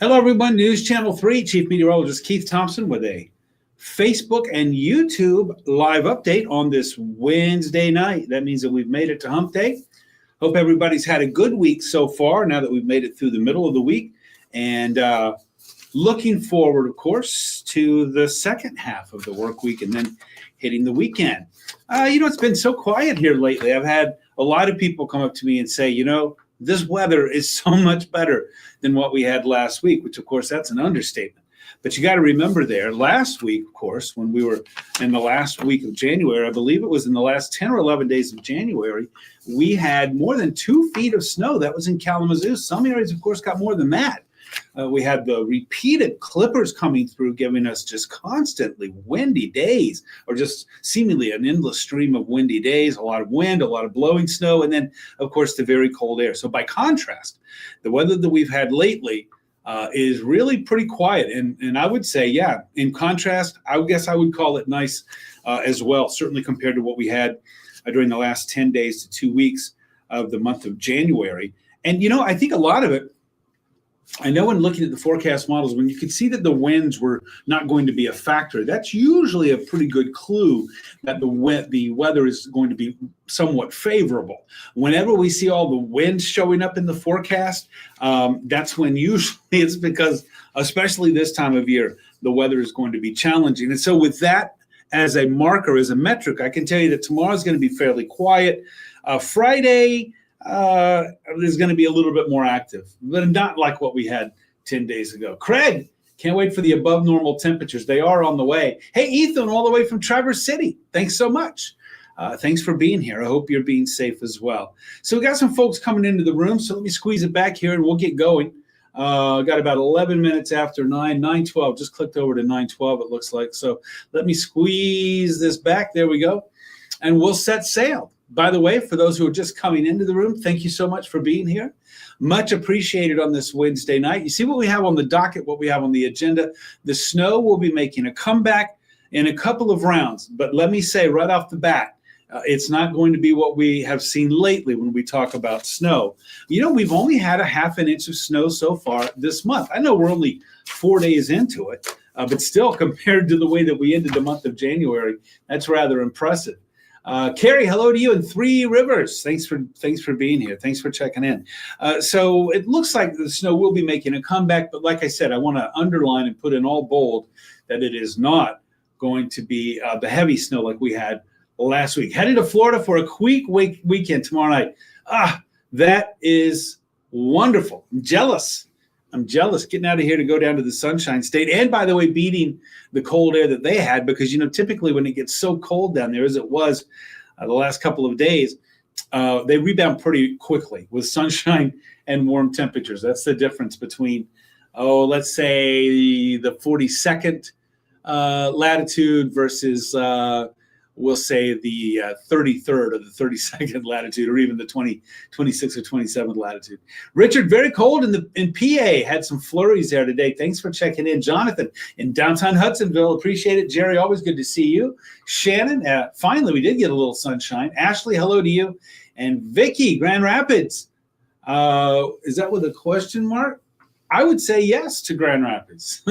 Hello, everyone. News Channel 3, Chief Meteorologist Keith Thompson with a Facebook and YouTube live update on this Wednesday night. That means that we've made it to Hump Day. Hope everybody's had a good week so far now that we've made it through the middle of the week. And looking forward, of course, to the second half of the work week and then hitting the weekend. It's been so quiet here lately. I've had a lot of people come up to me and say, this weather is so much better than what we had last week, which, of course, that's an understatement. But you got to remember there, last week, of course, when we were in the last week of January, I believe it was in the last 10 or 11 days of January, we had more than 2 feet of snow. That was in Kalamazoo. Some areas, of course, got more than that. We had the repeated clippers coming through, giving us just constantly windy days, or just seemingly an endless stream of windy days, a lot of wind, a lot of blowing snow, and then, of course, the very cold air. So by contrast, the weather that we've had lately is really pretty quiet. And I would say, in contrast, I guess I would call it nice as well, certainly compared to what we had during the last 10 days to 2 weeks of the month of January. And, I think a lot of it, I know when looking at the forecast models, when you could see that the winds were not going to be a factor, that's usually a pretty good clue that the weather is going to be somewhat favorable. Whenever we see all the winds showing up in the forecast, that's when usually it's because, especially this time of year, the weather is going to be challenging. And so with that as a marker, as a metric, I can tell you that tomorrow is going to be fairly quiet. Friday is going to be a little bit more active, but not like what we had 10 days ago. Craig, can't wait for the above normal temperatures. They are on the way. Hey, Ethan, all the way from Traverse City. Thanks so much. Thanks for being here. I hope you're being safe as well. So we got some folks coming into the room, so let me squeeze it back here and we'll get going. Got about 11 minutes after 9:12. Just clicked over to 9:12, it looks like. So let me squeeze this back. There we go. And we'll set sail. By the way, for those who are just coming into the room, thank you so much for being here. Much appreciated on this Wednesday night. You see what we have on the docket, what we have on the agenda. The snow will be making a comeback in a couple of rounds. But let me say right off the bat, it's not going to be what we have seen lately when we talk about snow. We've only had a half an inch of snow so far this month. I know we're only 4 days into it, but still, compared to the way that we ended the month of January, that's rather impressive. Carrie, hello to you in Three Rivers. Thanks for being here. Thanks for checking in. So it looks like the snow will be making a comeback, but like I said, I want to underline and put in all bold that it is not going to be the heavy snow like we had last week. Headed to Florida for a quick weekend tomorrow night. That is wonderful. I'm jealous getting out of here to go down to the Sunshine State. And by the way, beating the cold air that they had, because, typically when it gets so cold down there as it was the last couple of days, they rebound pretty quickly with sunshine and warm temperatures. That's the difference between, let's say the 42nd latitude versus, we'll say the 33rd or the 32nd latitude, or even the 26th or 27th latitude. Richard, very cold in PA. Had some flurries there today. Thanks for checking in. Jonathan in downtown Hudsonville. Appreciate it. Jerry, always good to see you. Shannon, finally we did get a little sunshine. Ashley, hello to you. And Vicky, Grand Rapids. Is that with a question mark? I would say yes to Grand Rapids.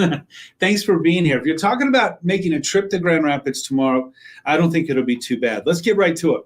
Thanks for being here. If you're talking about making a trip to Grand Rapids tomorrow, I don't think it'll be too bad. Let's get right to it.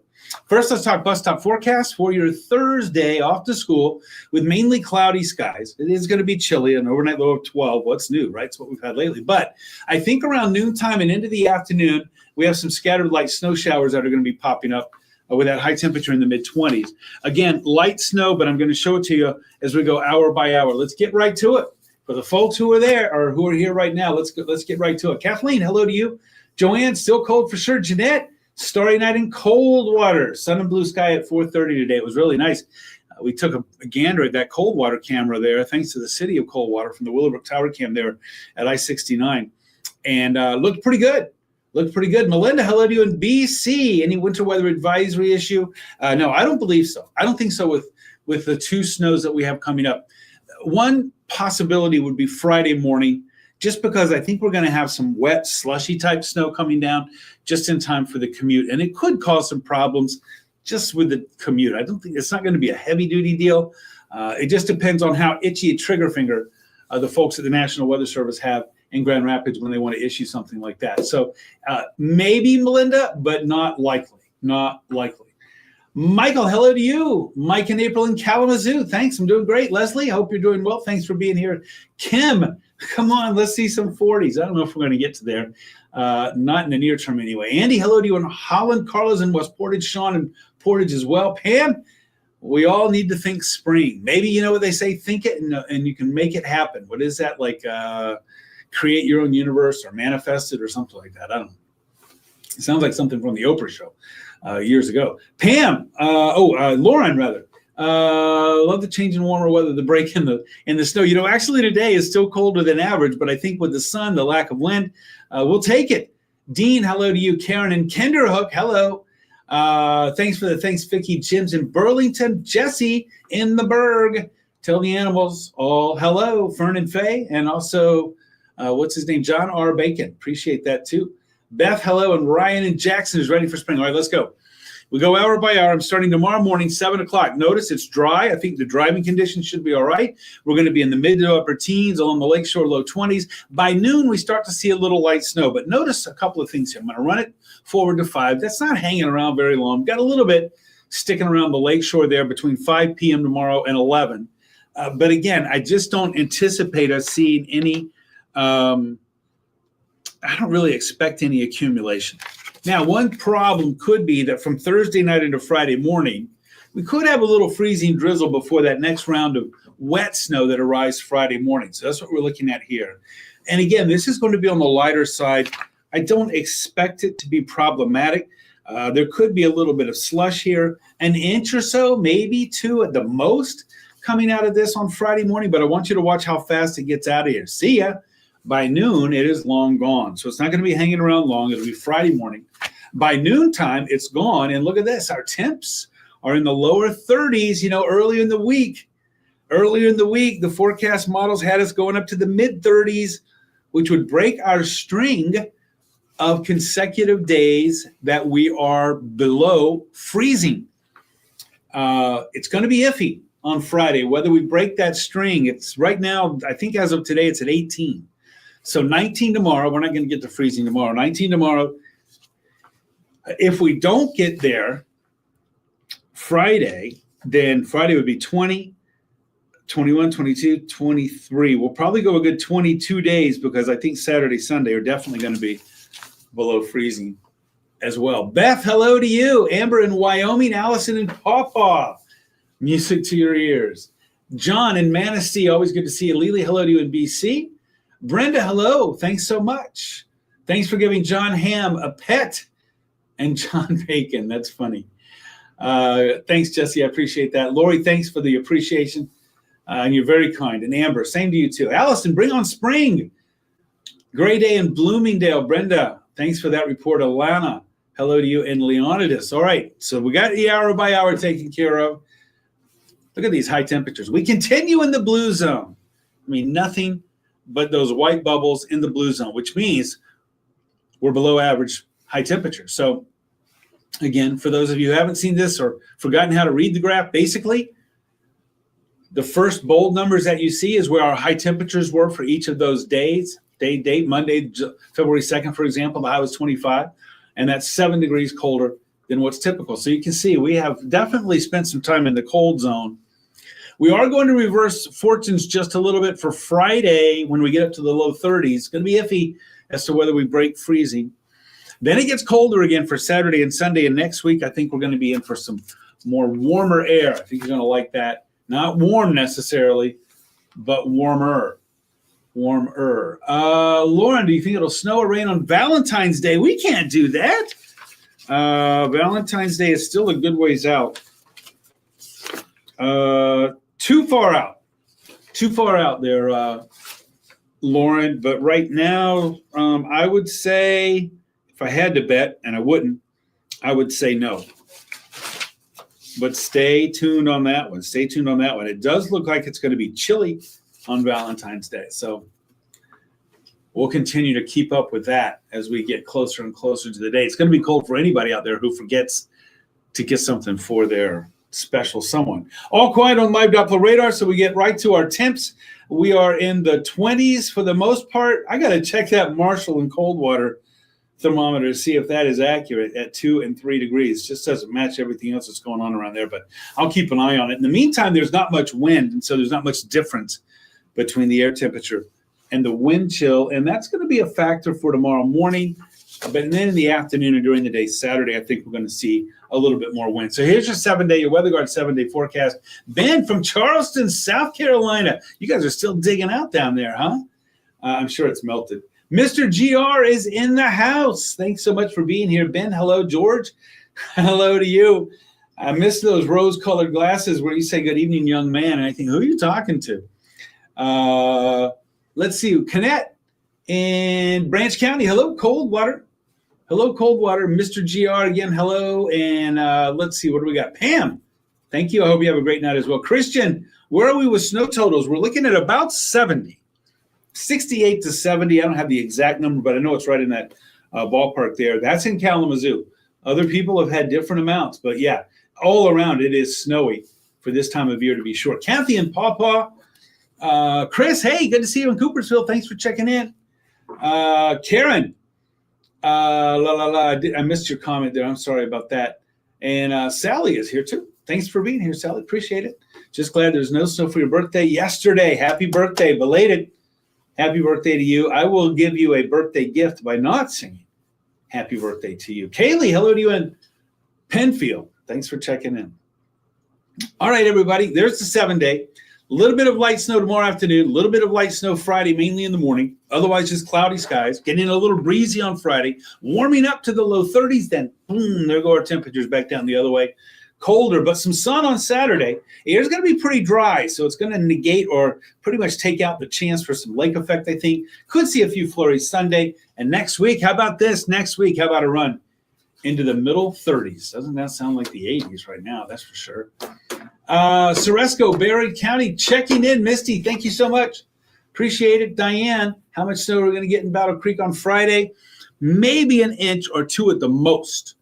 First, let's talk bus stop forecast for your Thursday off to school with mainly cloudy skies. It is going to be chilly, an overnight low of 12. What's new, right? It's what we've had lately. But I think around noontime and into the afternoon, we have some scattered light snow showers that are going to be popping up with that high temperature in the mid-20s. Again, light snow, but I'm going to show it to you as we go hour by hour. Let's get right to it. For the folks who are there or who are here right now, let's get right to it. Kathleen, hello to you. Joanne, still cold for sure. Jeanette, starry night in Coldwater. Sun and blue sky at 4:30 today. It was really nice. We took a gander at that Coldwater camera there, thanks to the city of Coldwater from the Willowbrook Tower Cam there at I-69, and looked pretty good. Melinda, hello to you in BC. Any winter weather advisory issue? No, I don't believe so. I don't think so with the two snows that we have coming up. One possibility would be Friday morning, just because I think we're going to have some wet, slushy type snow coming down just in time for the commute. And it could cause some problems just with the commute. I don't think it's not going to be a heavy duty deal. It just depends on how itchy a trigger finger the folks at the National Weather Service have in Grand Rapids when they want to issue something like that. So maybe, Melinda, but not likely. Not likely. Michael, hello to you. Mike and April in Kalamazoo. Thanks. I'm doing great. Leslie, I hope you're doing well. Thanks for being here. Kim, come on. Let's see some 40s. I don't know if we're going to get to there. Not in the near term anyway. Andy, hello to you in Holland. Carla's in West Portage. Sean in Portage as well. Pam, we all need to think spring. Maybe you know what they say, think it and you can make it happen. What is that? Like create your own universe or manifest it or something like that. I don't know. It sounds like something from the Oprah show years ago. Pam, Lauren rather. Love the change in warmer weather, the break in the snow. You know, actually today is still colder than average, but I think with the sun, the lack of wind, we'll take it. Dean, hello to you. Karen and Kinderhook, hello. Thanks for the thanks, Vicky. Jim's in Burlington. Jesse in the Berg. Tell the animals all hello. Fern and Faye, and also what's his name? John R. Bacon. Appreciate that too. Beth, hello, and Ryan and Jackson is ready for spring. All right, let's go. We go hour by hour. I'm starting tomorrow morning, 7 o'clock. Notice it's dry. I think the driving conditions should be all right. We're going to be in the mid to upper teens, along the lakeshore, low 20s. By noon, we start to see a little light snow. But notice a couple of things here. I'm going to run it forward to 5. That's not hanging around very long. Got a little bit sticking around the lakeshore there between 5 p.m. tomorrow and 11. But again, I just don't anticipate us seeing any I don't really expect any accumulation. Now, one problem could be that from Thursday night into Friday morning, we could have a little freezing drizzle before that next round of wet snow that arrives Friday morning. So that's what we're looking at here. And again, this is going to be on the lighter side. I don't expect it to be problematic. There could be a little bit of slush here, an inch or so, maybe 2 at the most coming out of this on Friday morning. But I want you to watch how fast it gets out of here. See ya. By noon, it is long gone. So it's not going to be hanging around long. It'll be Friday morning. By noontime, it's gone. And look at this. Our temps are in the lower 30s, you know, earlier in the week. Earlier in the week, the forecast models had us going up to the mid 30s, which would break our string of consecutive days that we are below freezing. It's going to be iffy on Friday, whether we break that string. It's right now, I think as of today, it's at 18. So 19 tomorrow. We're not going to get to freezing tomorrow. 19 tomorrow. If we don't get there Friday, then Friday would be 20, 21, 22, 23. We'll probably go a good 22 days because I think Saturday, Sunday are definitely going to be below freezing as well. Beth, hello to you. Amber in Wyoming. Allison in Pawpaw. Music to your ears. John in Manistee. Always good to see you. Lily, hello to you in BC. Brenda, hello. Thanks so much. Thanks for giving John Ham a pet and John Bacon. That's funny. Thanks, Jesse. I appreciate that. Lori, thanks for the appreciation. And you're very kind. And Amber, same to you too. Allison, bring on spring. Great day in Bloomingdale. Brenda, thanks for that report. Alana, hello to you. And Leonidas. All right. So we got the hour by hour taken care of. Look at these high temperatures. We continue in the blue zone. I mean, nothing but those white bubbles in the blue zone, which means we're below average high temperature. So again, for those of you who haven't seen this or forgotten how to read the graph, basically, the first bold numbers that you see is where our high temperatures were for each of those days. Date, Monday, February 2nd, for example, the high was 25, and that's 7 degrees colder than what's typical. So you can see we have definitely spent some time in the cold zone. We are going to reverse fortunes just a little bit for Friday when we get up to the low 30s. It's going to be iffy as to whether we break freezing. Then it gets colder again for Saturday and Sunday. And next week, I think we're going to be in for some more warmer air. I think you're going to like that. Not warm necessarily, but warmer. Warmer. Lauren, do you think it'll snow or rain on Valentine's Day? We can't do that. Valentine's Day is still a good ways out. Too far out there, Lauren. But right now, I would say, if I had to bet, and I wouldn't, I would say no. But stay tuned on that one. Stay tuned on that one. It does look like it's going to be chilly on Valentine's Day. So we'll continue to keep up with that as we get closer and closer to the day. It's going to be cold for anybody out there who forgets to get something for their special someone. All quiet on Live Doppler radar, so we get right to our temps. We are in the 20s for the most part. I got to check that Marshall and Coldwater thermometer to see if that is accurate at 2 and 3 degrees. Just doesn't match everything else that's going on around there, but I'll keep an eye on it. In the meantime, there's not much wind, and so there's not much difference between the air temperature and the wind chill, and that's going to be a factor for tomorrow morning. But then in the afternoon and during the day, Saturday, I think we're going to see a little bit more wind. So here's your 7-day, your WeatherGuard 7-day forecast. Ben from Charleston, South Carolina. You guys are still digging out down there, huh? I'm sure it's melted. Mr. GR is in the house. Thanks so much for being here, Ben. Hello, George. Hello to you. I miss those rose-colored glasses where you say, good evening, young man. And I think, who are you talking to? Let's see. Connect in Branch County. Hello, Coldwater. Hello, Coldwater. Mr. GR again, hello. And let's see, what do we got? Pam, thank you. I hope you have a great night as well. Christian, where are we with snow totals? We're looking at about 70. 68 to 70. I don't have the exact number, but I know it's right in that ballpark there. That's in Kalamazoo. Other people have had different amounts, but yeah, all around it is snowy for this time of year to be sure. Kathy and Pawpaw. Chris, hey, good to see you in Coopersville. Thanks for checking in. Karen, I missed your comment there. I'm sorry about that. And Sally is here too. Thanks for being here, Sally. Appreciate it. Just glad there's no snow for your birthday yesterday. Happy birthday, belated. Happy birthday to you. I will give you a birthday gift by not singing happy birthday to you. Kaylee, hello to you in Penfield. Thanks for checking in. All right, everybody. There's the 7-day. A little bit of light snow tomorrow afternoon, a little bit of light snow Friday, mainly in the morning. Otherwise, just cloudy skies. Getting a little breezy on Friday, warming up to the low 30s. Then, boom, there go our temperatures back down the other way. Colder, but some sun on Saturday. Air's going to be pretty dry, so it's going to negate or pretty much take out the chance for some lake effect, I think. Could see a few flurries Sunday. And next week, how about this? Next week, how about a run into the middle 30s? Doesn't that sound like the 80s right now? That's for sure. Ceresco, Berry County, checking in. Misty, thank you so much. Appreciate it. Diane, how much snow are we going to get in Battle Creek on Friday? Maybe an inch or two at the most.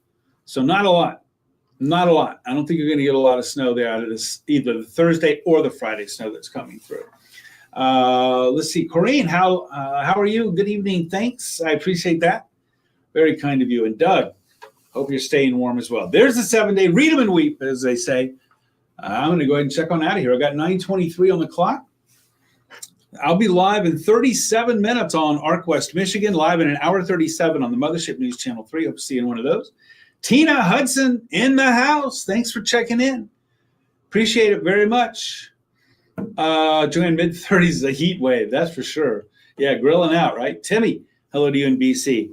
So not a lot. Not a lot. I don't think you're going to get a lot of snow there out of this, either the Thursday or the Friday snow that's coming through. Let's see. Corinne, how are you? Good evening. Thanks. I appreciate that. Very kind of you. And Doug, hope you're staying warm as well. There's the 7-day. Read them and weep, as they say. I'm going to go ahead and check on out of here. I got 9:23 on the clock. I'll be live in 37 minutes on Arc West, Michigan, live in an hour 37 on the Mothership News Channel 3. Hope to see you in one of those. Tina Hudson in the house. Thanks for checking in. Appreciate it very much. Joanne, mid-30s is a heat wave, that's for sure. Yeah, grilling out, right? Timmy, hello to you in BC.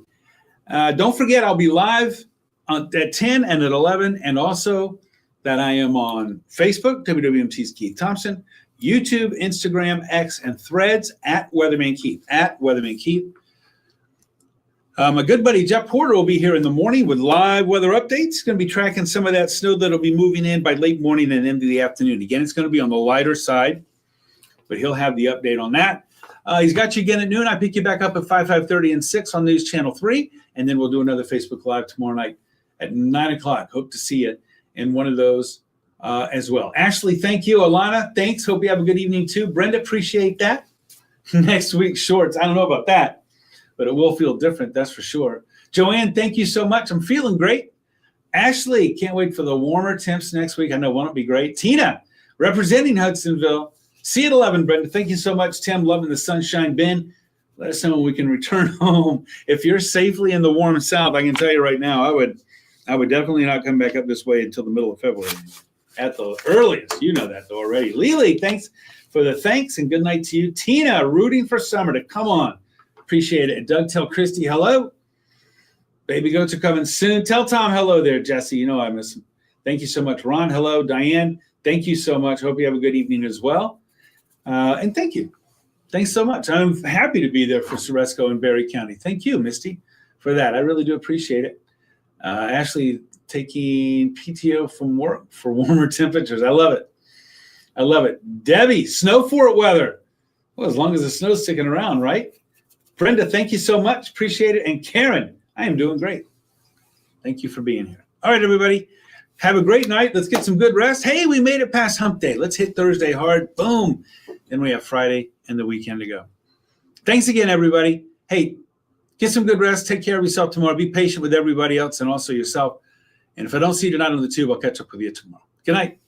Don't forget, I'll be live at 10 and at 11, and also that I am on Facebook, WWMT's Keith Thompson, YouTube, Instagram, X, and Threads at Weatherman Keith, My good buddy Jeff Porter will be here in the morning with live weather updates. He's going to be tracking some of that snow that will be moving in by late morning and into the afternoon. Again, it's going to be on the lighter side, but he'll have the update on that. He's got you again at noon. I pick you back up at 5:30, and 6 on News Channel 3, and then we'll do another Facebook Live tomorrow night at 9 o'clock. Hope to see you in one of those as well. Ashley, thank you. Alana, thanks. Hope you have a good evening too. Brenda, appreciate that. Next week's shorts. I don't know about that, but it will feel different, that's for sure. Joanne, thank you so much. I'm feeling great. Ashley, can't wait for the warmer temps next week. I know, won't it be great? Tina, representing Hudsonville. See you at 11, Brenda. Thank you so much, Tim. Loving the sunshine. Ben, let us know when we can return home. If you're safely in the warm South, I can tell you right now, I would definitely not come back up this way until the middle of February at the earliest. You know that though already. Lily, thanks for the thanks and good night to you. Tina, rooting for summer to come on. Appreciate it. And Doug, tell Christy hello. Baby goats are coming soon. Tell Tom hello there, Jesse. You know I miss him. Thank you so much. Ron, hello. Diane, thank you so much. Hope you have a good evening as well. And thank you. Thanks so much. I'm happy to be there for Ceresco and Berry County. Thank you, Misty, for that. I really do appreciate it. Ashley taking PTO from work for warmer temperatures. I love it. I love it. Debbie, snow fort weather. Well, as long as the snow's sticking around, right? Brenda, thank you so much. Appreciate it. And Karen, I am doing great. Thank you for being here. All right, everybody. Have a great night. Let's get some good rest. Hey, we made it past hump day. Let's hit Thursday hard. Boom. Then we have Friday and the weekend to go. Thanks again, everybody. Hey, get some good rest. Take care of yourself tomorrow. Be patient with everybody else and also yourself. And if I don't see you tonight on the tube, I'll catch up with you tomorrow. Good night.